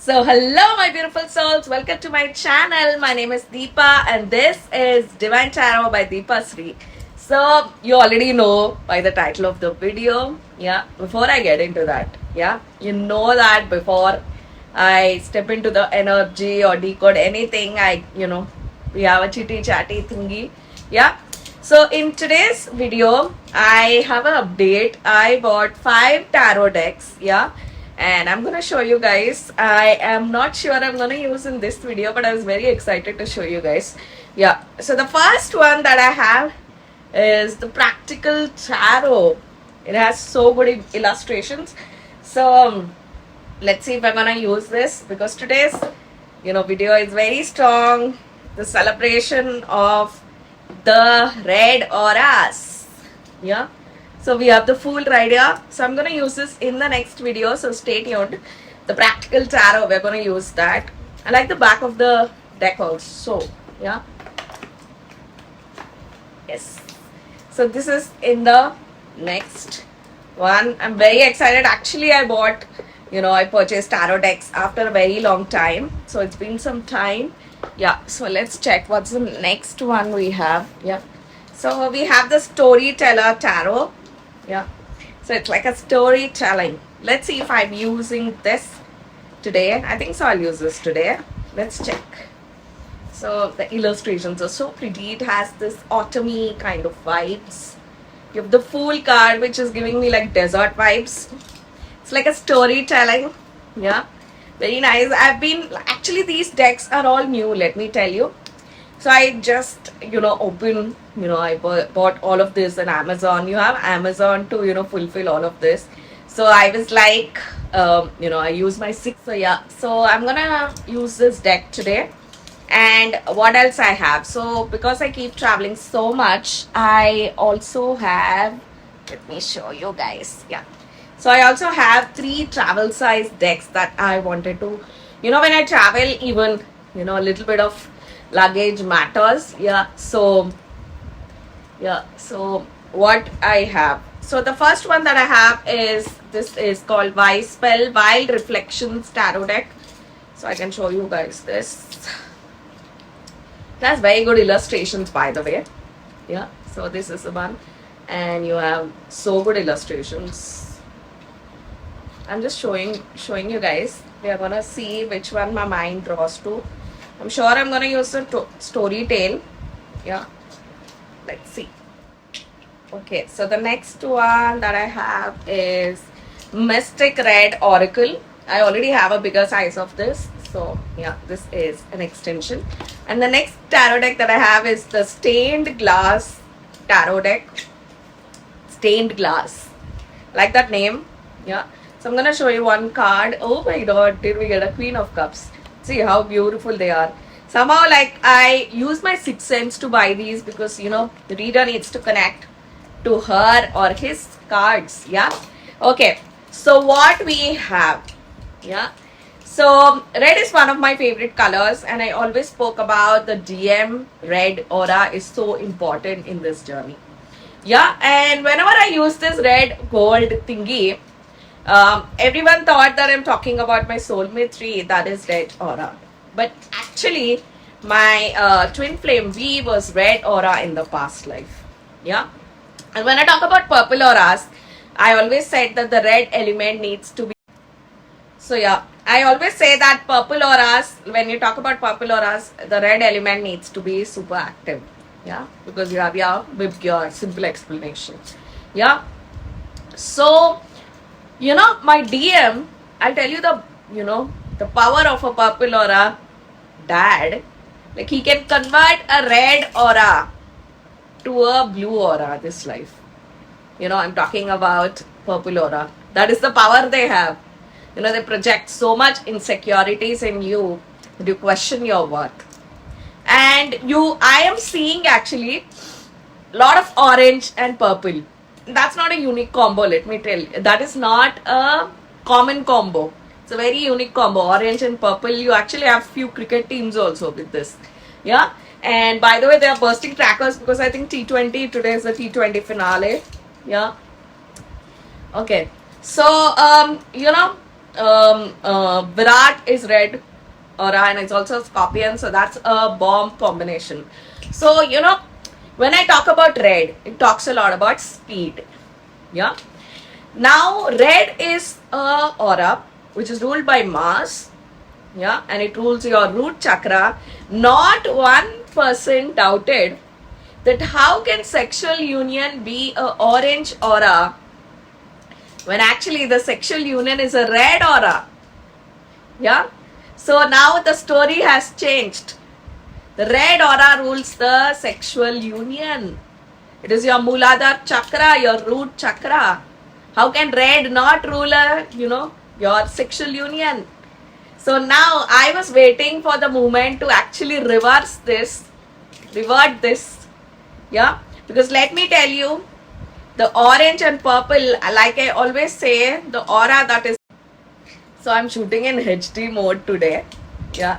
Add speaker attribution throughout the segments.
Speaker 1: So, hello, my beautiful souls. Welcome to my channel. My name is Deepa, and this is Divine Tarot by Deepa Sri. So, you already know by the title of the video. Yeah, before I get into that, yeah, you know that before I step into the energy or decode anything, we have a chitty chatty thingy. Yeah. So, in today's video, I have an update. I bought 5 tarot decks. Yeah, and I'm gonna show you guys. I am not sure I'm gonna use in this video, but I was very excited to show you guys. Yeah, so the first one that I have is the Practical Tarot. It has so good illustrations. So let's see if I'm gonna use this, because today's video is very strong. The celebration of the red auras. Yeah, so we have the full right here. So I'm going to use this in the next video. So stay tuned. The Practical Tarot, we're going to use that. I like the back of the deck also. Yeah. Yes. So this is in the next one. I'm very excited. Actually, I purchased tarot decks after a very long time. So it's been some time. Yeah. So let's check what's the next one we have. Yeah. So we have the Storyteller Tarot. Yeah, so it's like a storytelling. Let's see if I'm using this today. I think so. I'll use this today. Let's check. So the illustrations are so pretty. It has this autumny kind of vibes. You have the Fool card, which is giving me like desert vibes. It's like a storytelling. Yeah, very nice. These decks are all new, let me tell you. So I just, I bought all of this on Amazon. You have Amazon to, fulfill all of this. So I was like, I use my 6. So yeah, so I'm going to use this deck today. And what else I have? So because I keep traveling so much, I also have, let me show you guys. Yeah. So I also have 3 travel size decks that I wanted to, when I travel, even, a little bit of luggage matters. So what I have, so the first one that I have is called Wise Spell Wild Reflections Tarot Deck. So I can show you guys this. It has very good illustrations, by the way. Yeah, so this is the one, and you have so good illustrations. I'm just showing you guys. We are gonna see which one my mind draws to. I'm sure I'm going to use the story tale. Yeah. Let's see. Okay. So the next one that I have is Mystic Red Oracle. I already have a bigger size of this. So yeah, this is an extension. And the next tarot deck that I have is the Stained Glass Tarot Deck. Stained Glass. Like that name. Yeah. So I'm going to show you one card. Oh my God. Did we get a Queen of Cups? See how beautiful they are. Somehow, like, I use my 6th sense to buy these, because the reader needs to connect to her or his cards. Yeah. Okay. So what we have. Yeah. So red is one of my favorite colors, and I always spoke about the DM red aura is so important in this journey. Yeah. And whenever I use this red gold thingy, everyone thought that I'm talking about my soulmate tree, that is red aura. But actually, my twin flame V was red aura in the past life. Yeah. And when I talk about purple auras, I always said that the red element needs to be. So yeah, I always say that purple auras, when you talk about purple auras, the red element needs to be super active. Yeah. Because you have your simple explanation. Yeah. So, my DM, I'll tell you the power of a purple aura dad. Like, he can convert a red aura to a blue aura this life. I'm talking about purple aura. That is the power they have. They project so much insecurities in you that you question your worth. And I am seeing actually a lot of orange and purple. That's not a unique combo, let me tell you. That is not a common combo. It's a very unique combo. Orange and purple. You actually have few cricket teams also with this. Yeah. And by the way, they are bursting trackers because I think T20 today is the T20 finale. Yeah. Okay. So Virat is red aura and it's also a scorpion, so that's a bomb combination. So when I talk about red, it talks a lot about speed. Yeah. Now red is a aura which is ruled by Mars. Yeah, and it rules your root chakra. Not one person doubted that how can sexual union be a orange aura when actually the sexual union is a red aura. Yeah. So now the story has changed. The red aura rules the sexual union. It is your Mooladhara chakra, your root chakra. How can red not rule your sexual union? So now I was waiting for the moment to actually revert this. Yeah. Because let me tell you, the orange and purple, like I always say, the aura that is. So I'm shooting in HD mode today. Yeah.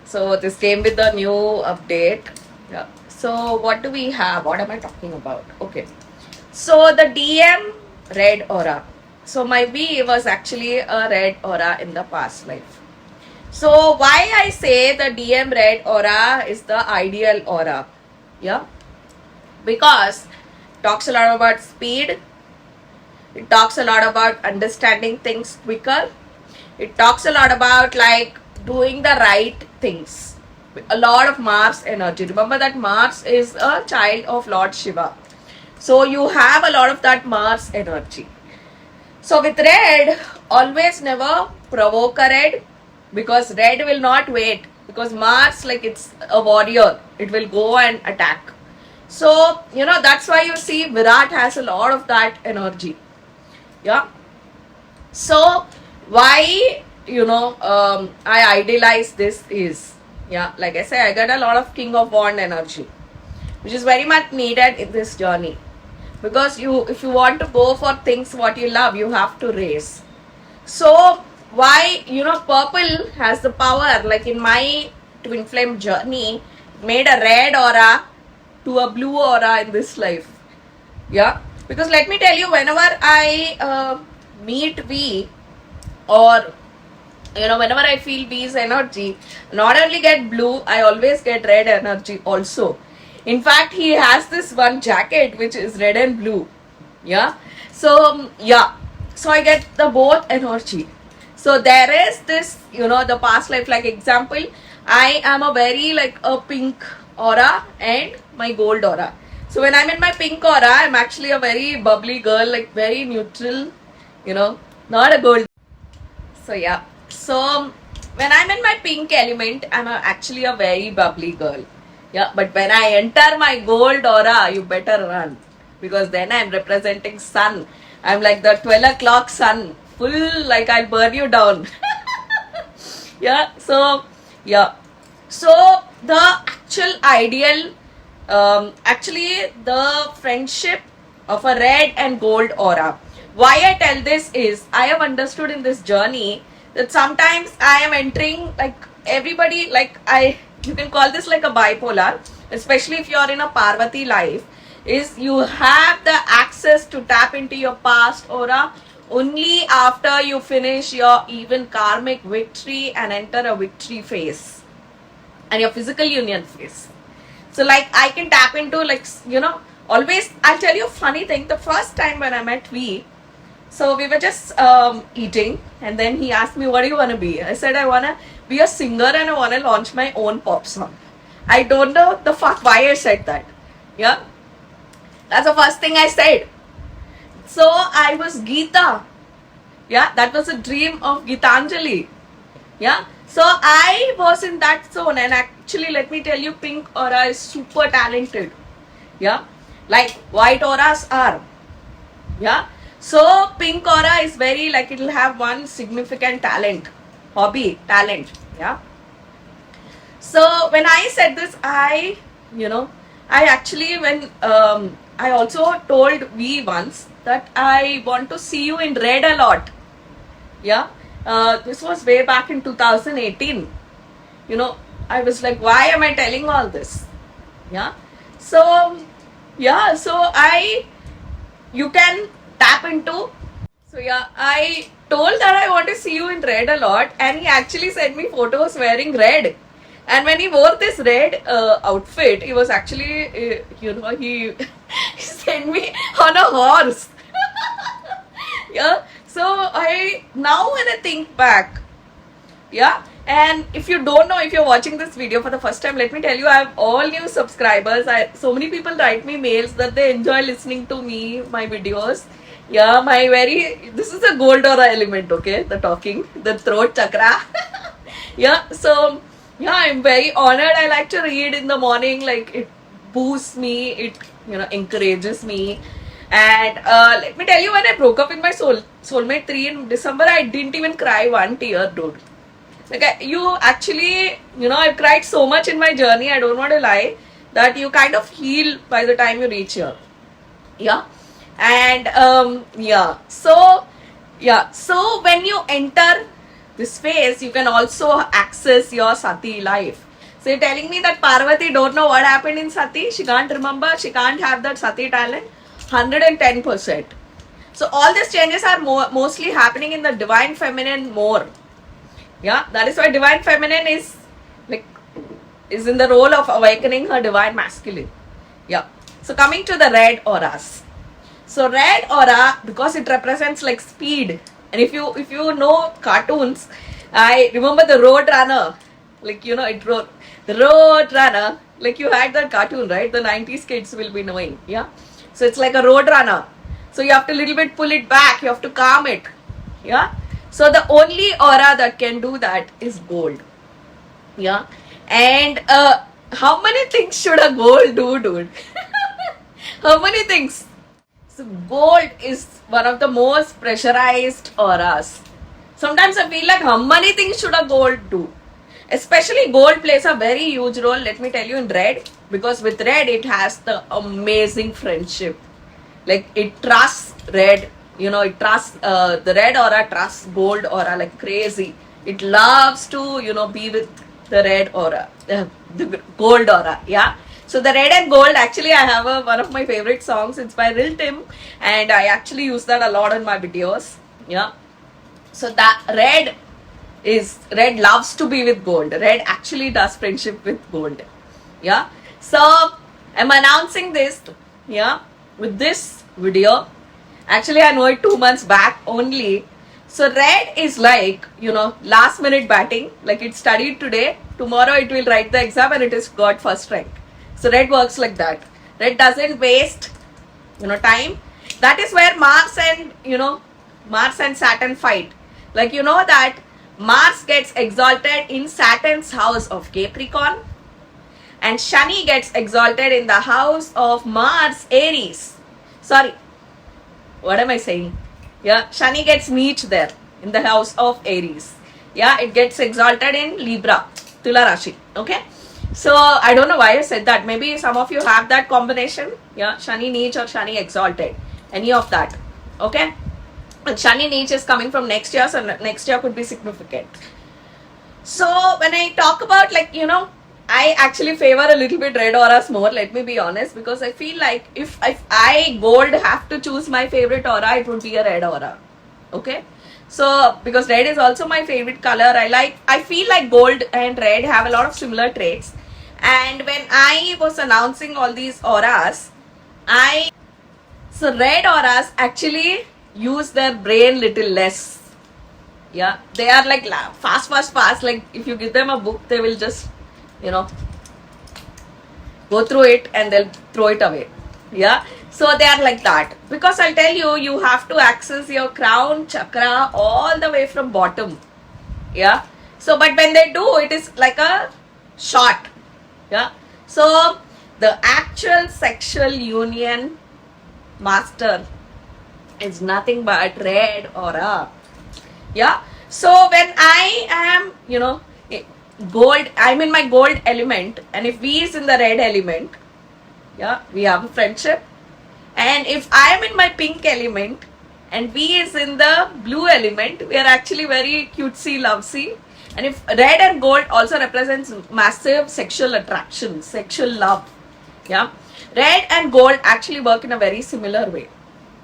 Speaker 1: So this came with the new update. Yeah. So what do we have? What am I talking about? Okay. So the DM red aura. So my V was actually a red aura in the past life. So why I say the DM red aura is the ideal aura? Yeah. Because it talks a lot about speed. It talks a lot about understanding things quicker. It talks a lot about like doing the right things. A lot of Mars energy. Remember that Mars is a child of Lord Shiva. So you have a lot of that Mars energy. So with red, always never provoke a red, because red will not wait, because Mars, like, it's a warrior. It will go and attack. So, that's why you see Virat has a lot of that energy. Yeah. So, why, I idealize this is, yeah, like I say, I get a lot of King of Wand energy, which is very much needed in this journey. Because if you want to go for things what you love, you have to race. So, why, purple has the power, like in my twin flame journey, made a red aura to a blue aura in this life. Yeah. Because let me tell you, whenever I meet V, or whenever I feel V's energy, not only get blue, I always get red energy also. In fact, he has this one jacket which is red and blue. Yeah. So, yeah. So I get the both energy. So there is this, the past life, like example, I am a very like a pink aura and my gold aura. So when I'm in my pink aura, I'm actually a very bubbly girl, like very neutral, not a gold. So yeah. So when I'm in my pink element, I'm actually a very bubbly girl. Yeah, but when I enter my gold aura, you better run, because then I'm representing sun. I'm like the 12 o'clock sun, full, like I'll burn you down. Yeah, so yeah. So the actual ideal, actually the friendship of a red and gold aura. Why I tell this is, I have understood in this journey that sometimes I am entering, like everybody, like you can call this like a bipolar, especially if you're in a Parvati life, is you have the access to tap into your past aura only after you finish your even karmic victory and enter a victory phase and your physical union phase. So like I can tap into, like, always, I'll tell you a funny thing. The first time when I met V, so we were just eating, and then he asked me, what do you want to be? I said, I want to be a singer and I want to launch my own pop song. I don't know the fuck why I said that. Yeah. That's the first thing I said. So I was Geeta. Yeah, that was a dream of Gitanjali. Yeah, so I was in that zone, and actually, let me tell you, pink aura is super talented. Yeah, like white auras are. Yeah, so pink aura is very like it'll have one significant talent, hobby, talent. Yeah, so when I said this, I actually I also told V once that I want to see you in red a lot. Yeah, this was way back in 2018. I was like, why am I telling all this? Yeah, so you can tap into. So yeah, I told that I want to see you in red a lot, and he actually sent me photos wearing red. And when he wore this red outfit, he was actually, he he sent me on a horse. Yeah. So now when I think back, yeah. And if you don't know, if you're watching this video for the first time, let me tell you, I have all new subscribers. So many people write me mails that they enjoy listening to me, my videos. Yeah, this is a gold aura element, okay? The talking, the throat chakra. Yeah, so yeah, I'm very honored. I like to read in the morning, like it boosts me, it encourages me. And let me tell you, when I broke up with my soulmate 3 in December, I didn't even cry one tear, dude. Like I've cried so much in my journey, I don't want to lie, that you kind of heal by the time you reach here. Yeah. And so when you enter this phase, you can also access your Sati life. So you're telling me that Parvati don't know what happened in Sati? She can't remember, she can't have that Sati talent? 110%. So all these changes are mostly happening in the divine feminine more. Yeah, that is why divine feminine is in the role of awakening her divine masculine. Yeah. So coming to the red auras. So red aura, because it represents like speed. And if you know cartoons, I remember the Road Runner. It wrote the Road Runner. Like you had that cartoon, right? The 90s kids will be knowing. Yeah. So it's like a road runner. So you have to little bit pull it back. You have to calm it. Yeah. So the only aura that can do that is gold. Yeah. And how many things should a gold do, dude? How many things? So gold is one of the most pressurized auras. Sometimes I feel like how many things should a gold do? Especially gold plays a very huge role, let me tell you, in red. Because with red, it has the amazing friendship. Like it trusts red. It trusts, the red aura trusts gold aura like crazy. It loves to, be with the red aura, the gold aura. Yeah. So the red and gold, actually I have one of my favorite songs. It's by Lil Tim. And I actually use that a lot in my videos. Yeah. So that red loves to be with gold. Red actually does friendship with gold. Yeah. So I'm announcing this, yeah, with this video. Actually, I know it 2 months back only. So red is like, last minute batting. Like it studied today, tomorrow it will write the exam and it is got first rank. So red works like that. Red doesn't waste, time. That is where Mars and Saturn fight. Like that Mars gets exalted in Saturn's house of Capricorn. And Shani gets exalted in the house of Mars, Aries. Sorry, what am I saying? Yeah, Shani gets Neech there in the house of Aries. Yeah, it gets exalted in Libra, Tula Rashi. Okay, so I don't know why I said that. Maybe some of you have that combination. Yeah, Shani Neech or Shani exalted. Any of that. Okay, but Shani Neech is coming from next year, so next year could be significant. So when I talk about I actually favor a little bit red auras more, let me be honest, because I feel like if I gold have to choose my favorite aura, it would be a red aura. Okay. So because red is also my favorite color, I feel like gold and red have a lot of similar traits. And when I was announcing all these auras, so red auras actually use their brain little less. Yeah. They are like fast. Like if you give them a book, they will just go through it and they'll throw it away. Yeah. So they are like that. Because I'll tell you, you have to access your crown chakra all the way from bottom. Yeah. So but when they do, it is like a shot. Yeah. So the actual sexual union master is nothing but red aura. Yeah. So when I am, gold, I'm in my gold element, and if V is in the red element, yeah, we have a friendship. And if I am in my pink element and V is in the blue element, we are actually very cutesy, lovesy. And if red and gold also represents massive sexual attraction, sexual love, yeah, red and gold actually work in a very similar way.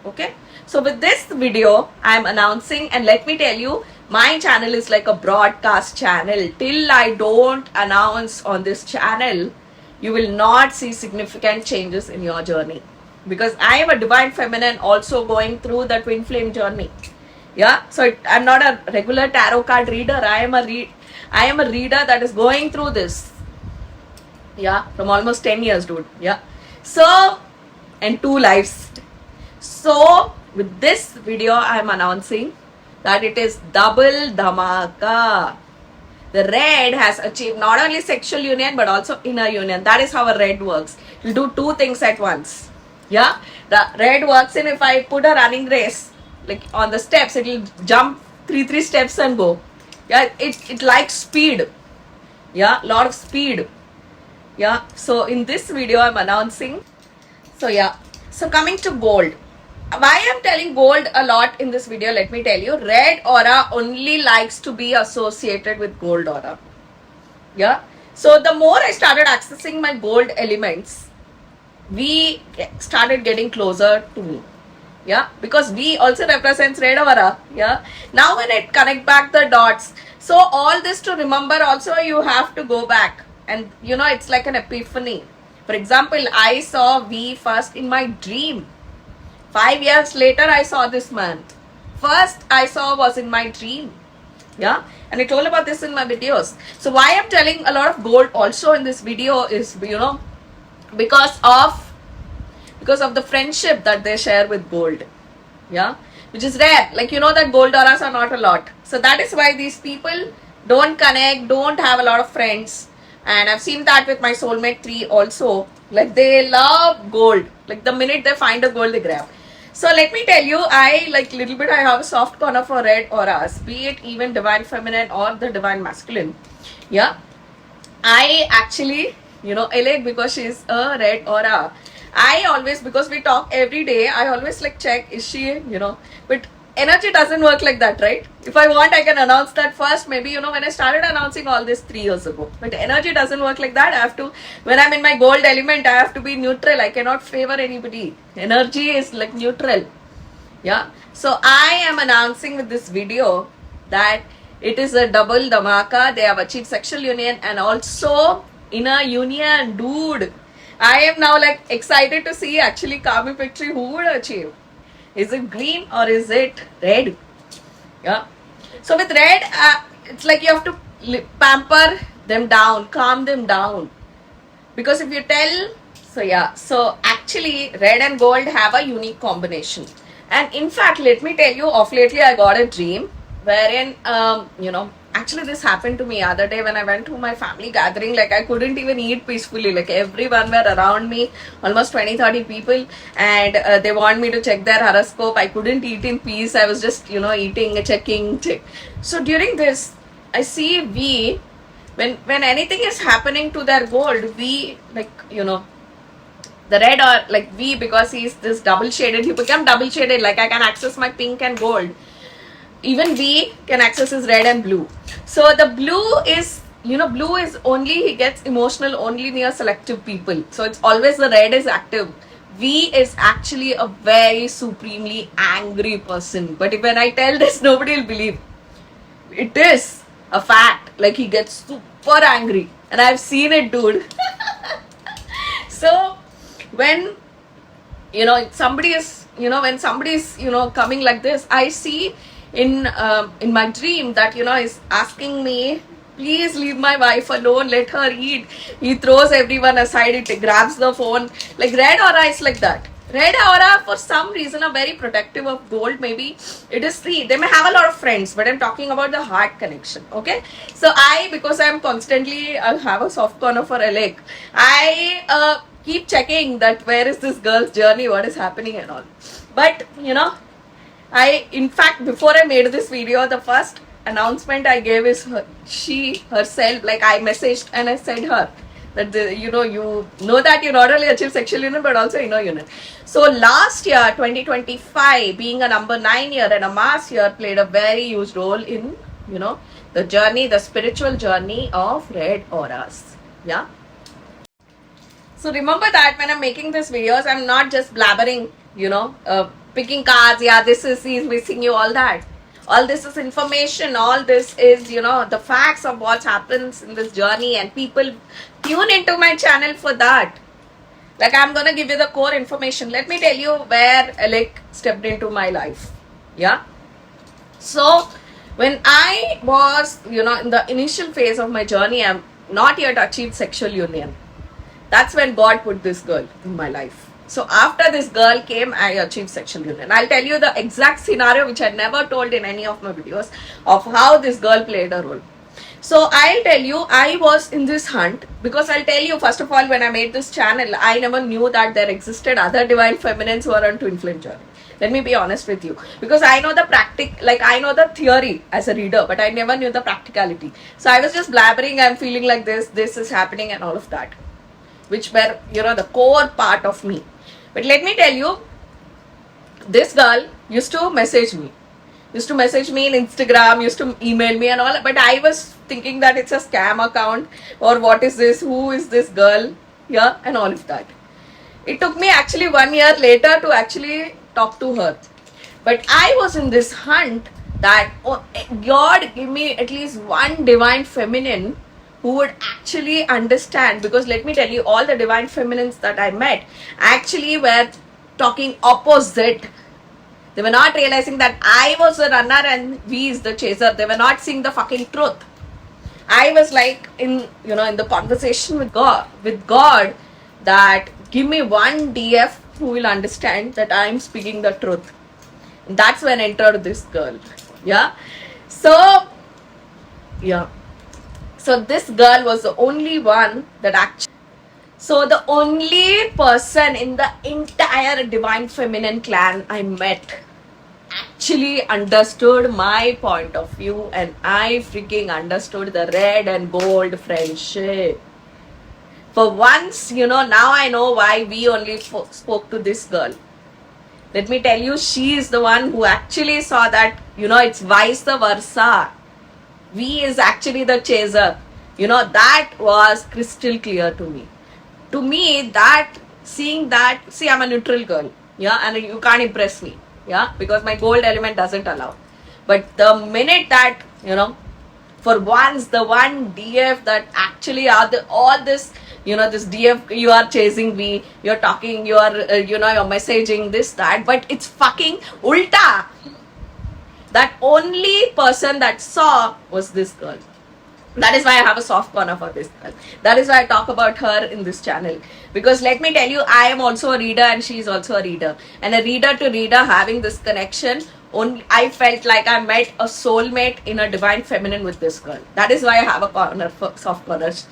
Speaker 1: Okay, so with this video I am announcing, and let me tell you, my channel is like a broadcast channel. Till I don't announce on this channel, you will not see significant changes in your journey, because I am a divine feminine also going through the twin flame journey. Yeah, so I'm not a regular tarot card reader. I am a reader that is going through this, yeah, from almost 10 years, dude. Yeah, so, and 2 lives. So with this video I am announcing that it is double dhamaka. The red has achieved not only sexual union but also inner union. That is how a red works. It will do 2 things at once. Yeah, the red works in, if I put a running race, like on the steps, it will jump 3 steps and go. Yeah, it likes speed. Yeah, lot of speed. Yeah, so in this video I'm announcing. So yeah, so coming to gold. Why I'm telling gold a lot in this video, let me tell you. Red aura only likes to be associated with gold aura. Yeah, so the more I started accessing my gold elements, we started getting closer to me. Yeah, because V also represents red aura. Yeah, now when it connect back the dots, so all this to remember also, you have to go back, and it's like an epiphany. For example, I saw V first in my dream. 5 years later I saw this man. First I saw was in my dream. Yeah, and I told about this in my videos. So why I'm telling a lot of gold also in this video is, because of the friendship that they share with gold. Yeah, which is rare. Like, that gold auras are not a lot. So that is why these people don't connect, don't have a lot of friends. And I've seen that with my soulmate 3 also. Like, they love gold. Like, the minute they find a gold, they grab. So let me tell you, I have a soft corner for red auras, be it even divine feminine or the divine masculine. Yeah, I actually, elate because she's a red aura. I always, because we talk every day, I always check, is she, but energy doesn't work like that, right? If I want, I can announce that first. Maybe, when I started announcing all this 3 years ago. But energy doesn't work like that. I have to, when I'm in my gold element, I have to be neutral. I cannot favor anybody. Energy is like neutral. Yeah. So I am announcing with this video that it is a double dhamaka. They have achieved sexual union and also inner union. Dude, I am now excited to see actually Kami Petri who would achieve. Is it green or is it red? Yeah. So with red, it's like you have to pamper them down, calm them down. Because if you tell, so actually red and gold have a unique combination. And in fact, let me tell you, of lately I got a dream wherein, actually this happened to me other day when I went to my family gathering. Like, I couldn't even eat peacefully. Like, everyone were around me, almost 20-30 people, and they want me to check their horoscope. I couldn't eat in peace. I was just eating, checking. So during this, I see V, when anything is happening to their gold, V, the red, or V, because he's this double shaded, he become double shaded. Like, I can access my pink and gold. Even V can access his red and blue. So the blue is, blue is only, he gets emotional only near selective people. So it's always the red is active. V is actually a very supremely angry person. But when I tell this, nobody will believe. It is a fact. Like, he gets super angry. And I've seen it, dude. So when, somebody is, when somebody is, coming like this, I see in my dream that is asking me, please leave my wife alone, let her eat. He throws everyone aside, it grabs the phone. Like, red aura is like that. Red aura, for some reason, are very protective of gold. Maybe it is free. They may have a lot of friends, but I'm talking about the heart connection. Okay. So because I'm constantly have a soft corner for Alec, I keep checking that where is this girl's journey, what is happening and all. But in fact, before I made this video, the first announcement I gave is she herself. Like I messaged and I said her that you know that you not only achieve sexual union but also inner union. So last year 2025 being a number 9 year and a mass year played a very huge role in the journey, the spiritual journey of red auras. Yeah. So remember that when I'm making these videos, I'm not just blabbering, picking cards. Yeah, he's missing you, all that. All this is information. All this is, the facts of what happens in this journey, and people tune into my channel for that. Like I'm gonna give you the core information. Let me tell you where Alec stepped into my life. Yeah. So when I was, in the initial phase of my journey, I'm not yet achieved sexual union. That's when God put this girl in my life. So after this girl came, I achieved sexual union. I'll tell you the exact scenario which I never told in any of my videos of how this girl played a role. So I'll tell you, I was in this hunt because I'll tell you, first of all, when I made this channel, I never knew that there existed other divine feminines who are on twin flame journey. Let me be honest with you, because I know the I know the theory as a reader, but I never knew the practicality. So I was just blabbering, I'm feeling like this is happening and all of that, which were, the core part of me. But let me tell you, this girl used to message me in Instagram, used to email me and all, but I was thinking that it's a scam account or what is this, who is this girl, yeah, and all of that. It took me actually 1 year later to actually talk to her. But I was in this hunt that, God, give me at least one divine feminine who would actually understand, because let me tell you, all the divine feminines that I met actually were talking opposite. They were not realizing that I was the runner and V is the chaser. They were not seeing the fucking truth. I was like in the conversation with God that give me one DF who will understand that I am speaking the truth. And that's when entered this girl. Yeah. So this girl was the only one that actually, so the only person in the entire divine feminine clan I met actually understood my point of view, and I freaking understood the red and gold friendship. For once, now I know why we only spoke to this girl. Let me tell you, she is the one who actually saw that, it's vice versa. V is actually the chaser. That was crystal clear to me. To me, see, I'm a neutral girl. Yeah, and you can't impress me. Yeah, because my gold element doesn't allow. But the minute that, for once, the one DF that actually are all this, this DF, you are chasing me, you're talking, you're messaging this, that, but it's fucking ulta. That only person that saw was this girl. That is why I have a soft corner for this girl. That is why I talk about her in this channel. Because let me tell you, I am also a reader and she is also a reader. And a reader to reader having this connection, I felt like I met a soulmate in a divine feminine with this girl. That is why I have a corner for soft corners.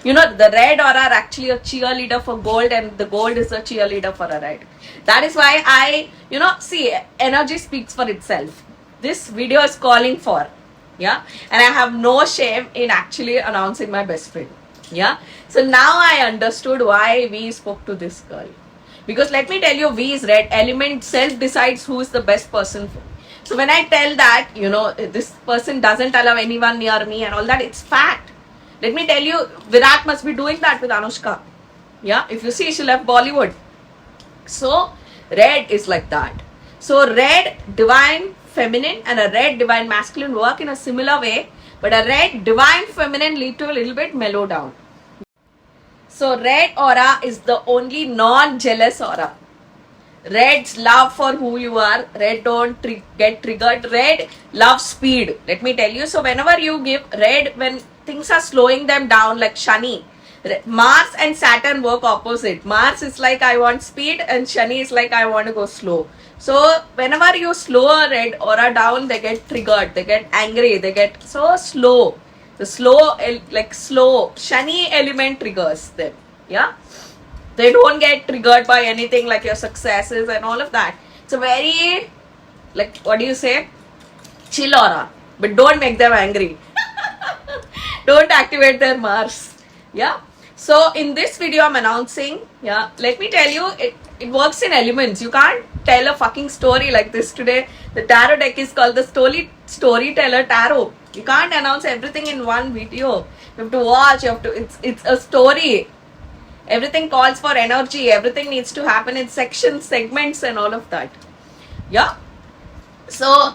Speaker 1: The red aura are actually a cheerleader for gold, and the gold is a cheerleader for a red. That is why I, see, energy speaks for itself. This video is calling for. Yeah, and I have no shame in actually announcing my best friend. Yeah, so now I understood why we spoke to this girl, because let me tell you, V is red element, self decides who is the best person for me. So when I tell that, this person doesn't allow anyone near me and all that, it's fact. Let me tell you, Virat must be doing that with Anushka. Yeah, if you see, she left Bollywood. So red is like that. So red divine feminine and a red divine masculine work in a similar way, but a red divine feminine lead to a little bit mellow down. So red aura is the only non-jealous aura. Red's love for who you are. Red don't get triggered. Red loves speed. Let me tell you. So whenever you give red, when things are slowing them down, like Shani, Mars and Saturn work opposite. Mars is like I want speed and Shani is like I want to go slow. So whenever you slow a red aura down, they get triggered, they get angry, they get so slow. The slow, like slow, Shani element triggers them. Yeah. They don't get triggered by anything like your successes and all of that. It's a very, like, what do you say? Chill aura. But don't make them angry. Don't activate their Mars. Yeah. So in this video I'm announcing, yeah, let me tell you, it works in elements. You can't tell a fucking story like this today. The tarot deck is called the Storyteller Tarot. You can't announce everything in one video. You have to watch, it's a story. Everything calls for energy. Everything needs to happen in sections, segments and all of that. Yeah. So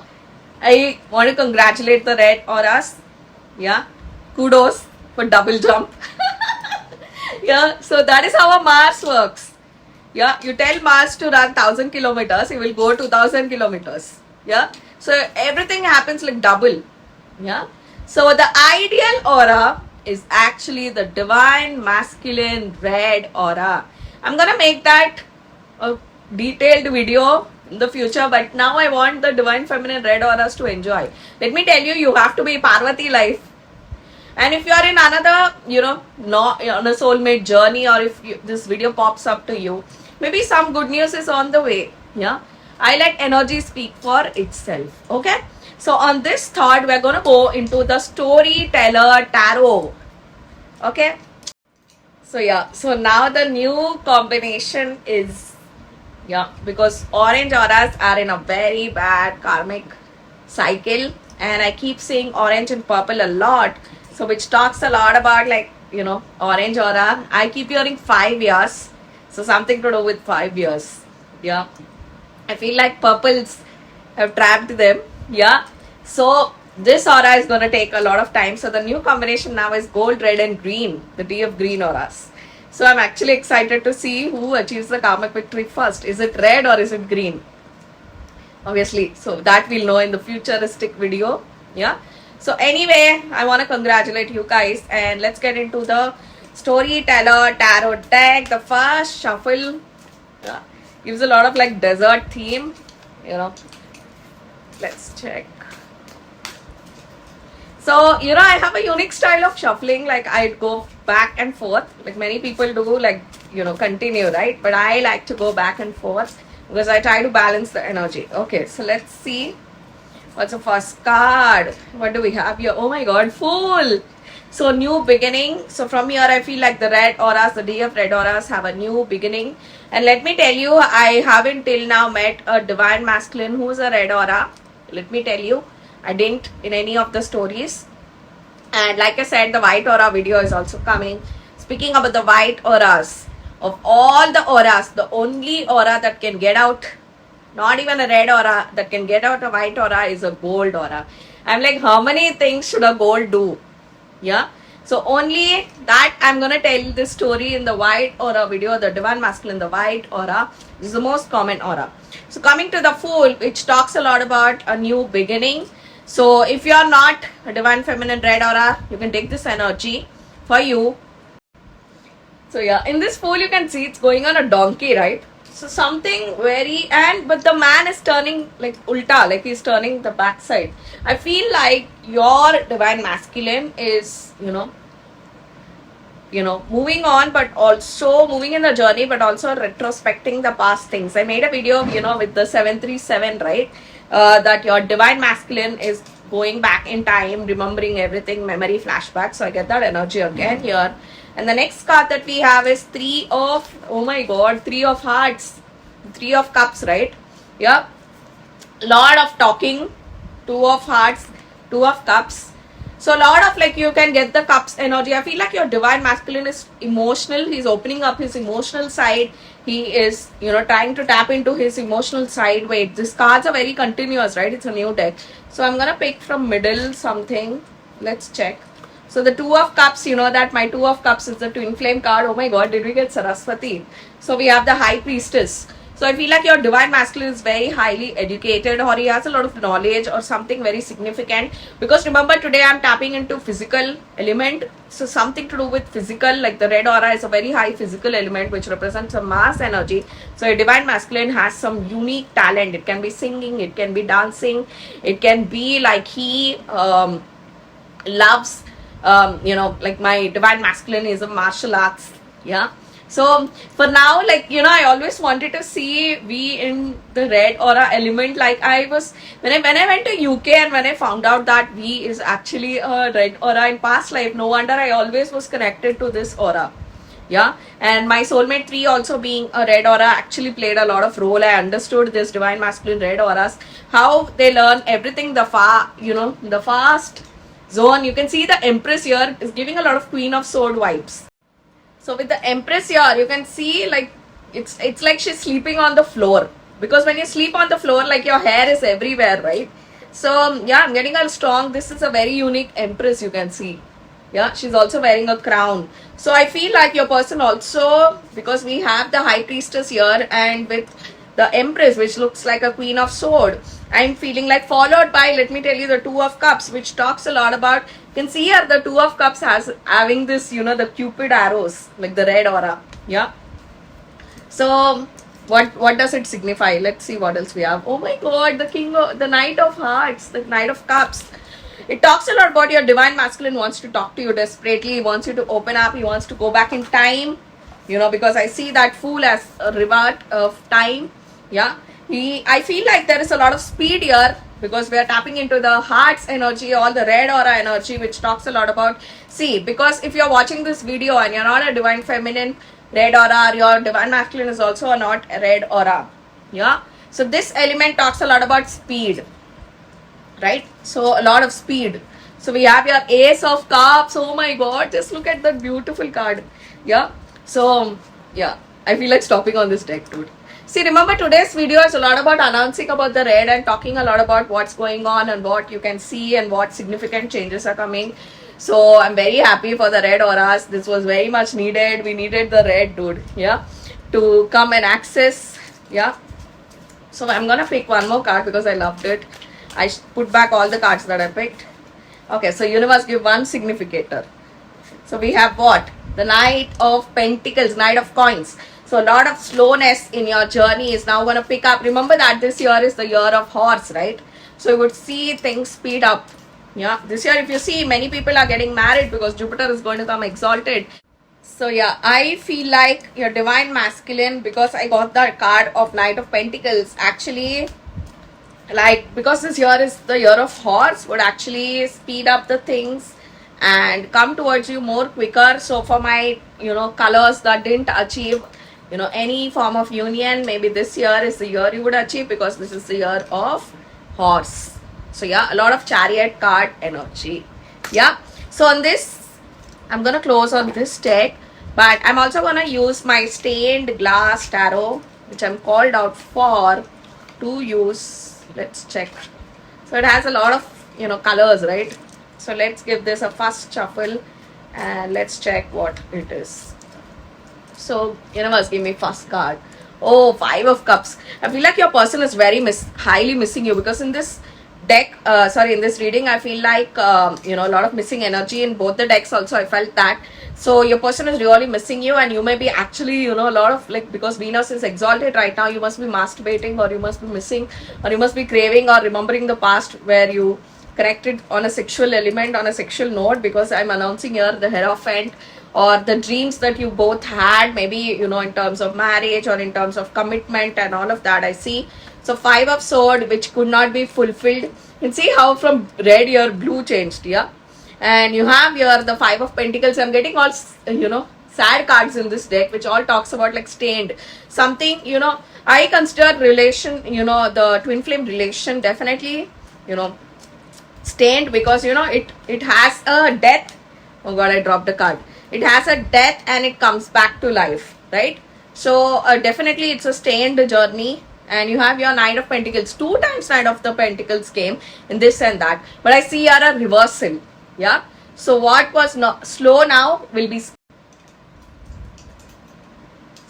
Speaker 1: I want to congratulate the red auras. Yeah. Kudos for double jump. Yeah. So that is how a Mars works. Yeah. You tell Mars to run 1,000 kilometers, he will go 2,000 kilometers. Yeah. So everything happens like double. Yeah. So the ideal aura is actually the divine masculine red aura. I'm gonna make that a detailed video in the future, but now I want the divine feminine red auras to enjoy. Let me tell you, you have to be Parvati life. And if you are in another, not on a soulmate journey, or if this video pops up to you, maybe some good news is on the way. Yeah. I let energy speak for itself. Okay. So on this thought, we're going to go into the Storyteller Tarot. Okay. So yeah. So now the new combination is, because orange auras are in a very bad karmic cycle. And I keep seeing orange and purple a lot. So which talks a lot about orange aura. I keep hearing 5 years. So something to do with 5 years. Yeah. I feel like purples have trapped them. Yeah. So this aura is going to take a lot of time. So the new combination now is gold, red and green. The D of green auras. So I'm actually excited to see who achieves the karmic victory first. Is it red or is it green? Obviously. So that we'll know in the futuristic video. Yeah. So anyway, I want to congratulate you guys. And let's get into the Storyteller Tarot deck. The first shuffle gives a lot of like desert theme. Let's check. So, I have a unique style of shuffling. Like I'd go back and forth. Like many people do, like, continue, right? But I like to go back and forth because I try to balance the energy. Okay, so let's see. What's the first card? What do we have here? Oh my god, Fool! So, new beginning. So, from here, I feel like the red auras, the D of red auras have a new beginning. And let me tell you, I haven't till now met a divine masculine who's a red aura. Let me tell you, I didn't in any of the stories. And like I said, the white aura video is also coming. Speaking about the white auras, of all the auras, the only aura that can get out, not even a red aura, that can get out a white aura is a gold aura. I'm like, how many things should a gold do? Yeah. So only that I'm going to tell this story in the white aura video, the divine masculine, the white aura. This is the most common aura. So coming to the Fool, which talks a lot about a new beginning. So if you are not a divine feminine red aura, you can take this energy for you. So yeah, in this Fool you can see it's going on a donkey, right? So something but the man is turning like ulta, like he's turning the backside. I feel like your divine masculine is, moving on, but also moving in the journey, but also retrospecting the past things. I made a video, with the 737, right? That your divine masculine is going back in time, remembering everything, memory flashback. So I get that energy again here. And the next card that we have is 3 of hearts, 3 of cups, right? Yeah. Lot of talking, 2 of hearts, 2 of cups. So a lot of like you can get the cups energy. I feel like your divine masculine is emotional. He's opening up his emotional side. He is, trying to tap into his emotional side. Wait, these cards are very continuous, right? It's a new deck. So I'm going to pick from middle something. Let's check. So the 2 of cups, that my 2 of cups is the twin flame card. Oh my god, did we get Saraswati? So we have the high priestess. So I feel like your divine masculine is very highly educated, or he has a lot of knowledge or something very significant. Because remember, today I'm tapping into physical element. So something to do with physical, like the red aura is a very high physical element which represents a mass energy. So a divine masculine has some unique talent. It can be singing, it can be dancing, it can be like he loves like my divine masculine is a martial arts. Yeah. So for now, like, I always wanted to see we in the red aura element. Like I was, when I went to UK and when I found out that V is actually a red aura in past life, no wonder I always was connected to this aura. Yeah. And my soulmate 3 also being a red aura actually played a lot of role. I understood this divine masculine red auras, how they learn everything the fast zone. You can see the Empress here is giving a lot of Queen of Sword vibes. So with the Empress here, you can see like it's like she's sleeping on the floor, because when you sleep on the floor, like your hair is everywhere, right? So yeah, I'm getting a strong. This is a very unique Empress, you can see. Yeah, she's also wearing a crown. So I feel like your person also, because we have the High Priestess here and with the Empress, which looks like a Queen of Sword, I'm feeling like, followed by, let me tell you, the Two of Cups, which talks a lot about, you can see here the Two of Cups having this, the Cupid arrows, like the red aura. Yeah. So what does it signify? Let's see what else we have. Oh my god, the Knight of Hearts, the Knight of Cups. It talks a lot about your divine masculine wants to talk to you desperately. He wants you to open up. He wants to go back in time, because I see that Fool as a revert of time. Yeah. I feel like there is a lot of speed here, because we are tapping into the heart's energy, all the red aura energy, which talks a lot about, because if you're watching this video and you're not a divine feminine red aura, your divine masculine is also not a red aura. Yeah. So this element talks a lot about speed, right? So a lot of speed. So we have your Ace of Cups. Oh my god, just look at that beautiful card. Yeah. So yeah, I feel like stopping on this deck, dude. See, remember, today's video is a lot about announcing about the red and talking a lot about what's going on and what you can see and what significant changes are coming. So I'm very happy for the red auras. This was very much needed. We needed the red, dude. Yeah, to come and access. Yeah. So I'm gonna pick one more card because I loved it. I put back all the cards that I picked. Okay, so universe give one significator. So we have what? The Knight of Pentacles, Knight of Coins. So a lot of slowness in your journey is now going to pick up. Remember that this year is the year of horse, right? So you would see things speed up. Yeah, this year if you see, many people are getting married because Jupiter is going to come exalted. So yeah, I feel like your divine masculine, because I got the card of Knight of Pentacles, actually, like, because this year is the year of horse, would actually speed up the things and come towards you more quicker. So for my colors that didn't achieve any form of union, maybe this year is the year you would achieve, because this is the year of horse. So yeah, a lot of Chariot card energy. Yeah. So on this, I'm gonna close on this deck, but I'm also gonna use my stained glass tarot, which I'm called out for to use. Let's check. So it has a lot of colors, right? So let's give this a first shuffle and let's check what it is. So universe, give me first card. Oh, 5 of Cups. I feel like your person is very highly missing you, because in this deck, in this reading, I feel like a lot of missing energy in both the decks. Also, I felt that. So your person is really missing you, and you may be actually a lot of, like, because Venus is exalted right now, you must be masturbating, or you must be missing, or you must be craving or remembering the past where you connected on a sexual element, on a sexual note, because I'm announcing here the Hierophant, or the dreams that you both had, maybe in terms of marriage or in terms of commitment and all of that. I see. So 5 of Sword, which could not be fulfilled. You can see how from red your blue changed. Yeah. And you have here the 5 of Pentacles. I'm getting all sad cards in this deck, which all talks about like stained something. I consider relation, the twin flame relation, definitely stained, because it has a death. Oh god, I dropped a card. It has a death and it comes back to life, right? So definitely it's a stained journey. And you have your Knight of Pentacles. 2 times Knight of the Pentacles came in this and that. But I see here a reversal. Yeah. So what was slow now will be.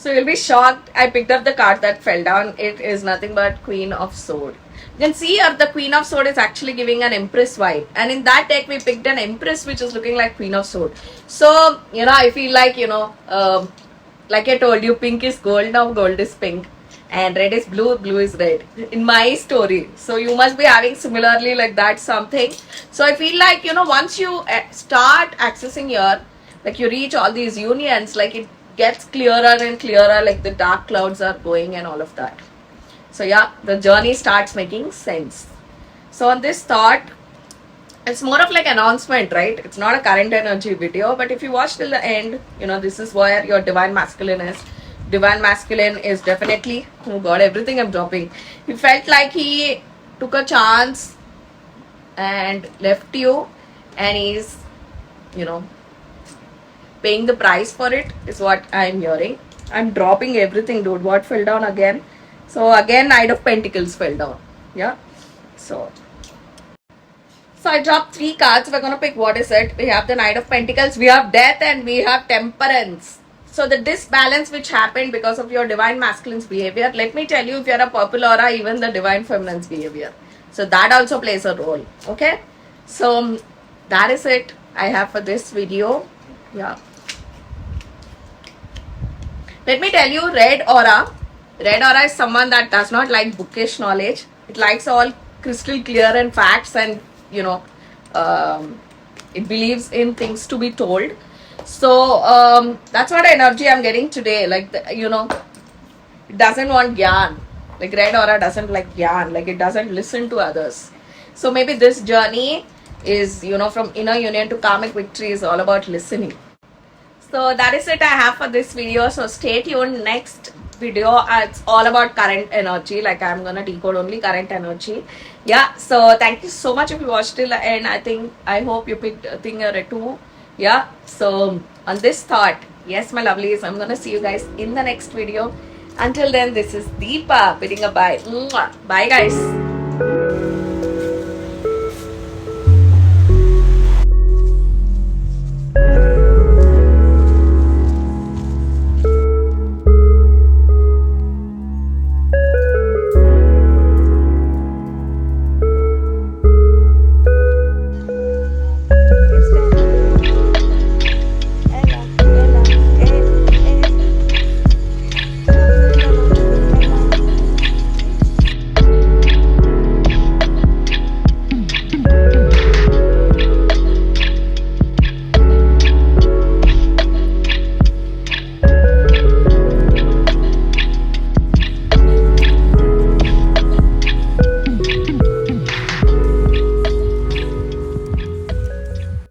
Speaker 1: So you'll be shocked. I picked up the card that fell down. It is nothing but Queen of Sword. You can see here the Queen of Sword is actually giving an Empress vibe. And in that deck, we picked an Empress which is looking like Queen of Sword. So, I feel like, like I told you, pink is gold now, gold is pink. And red is blue, blue is red. In my story. So you must be having similarly like that something. So I feel like, once you start accessing here, like you reach all these unions, like it gets clearer and clearer, like the dark clouds are going and all of that. So yeah, the journey starts making sense. So on this thought, it's more of like announcement, right? It's not a current energy video, but if you watch till the end, this is where your divine masculine is. Divine masculine is definitely, oh god, everything I'm dropping. He felt like he took a chance and left you, and he's, paying the price for it, is what I'm hearing. I'm dropping everything, dude. What fell down again? So again, Knight of Pentacles fell down. Yeah. So I dropped 3 cards. We're gonna pick what is it. We have the Knight of Pentacles, we have Death, and we have Temperance. So the disbalance which happened because of your divine masculine's behavior, let me tell you, if you're a purple aura, even the divine feminine's behavior. So that also plays a role. Okay. So that is it I have for this video. Yeah. Let me tell you, red aura is someone that does not like bookish knowledge. It likes all crystal clear and facts, and it believes in things to be told. So that's what energy I'm getting today. Like it doesn't want gyan. Like red aura doesn't like gyan. Like it doesn't listen to others. So maybe this journey is from inner union to karmic victory is all about listening. So that is it I have for this video. So stay tuned. Next video, it's all about current energy. Like I'm gonna decode only current energy. Yeah. So thank you so much if you watched till the end. I hope you picked a thing or two. Yeah. So on this thought, yes, my lovelies, I'm gonna see you guys in the next video. Until then, this is Deepa bidding a bye. Mwah. Bye, guys.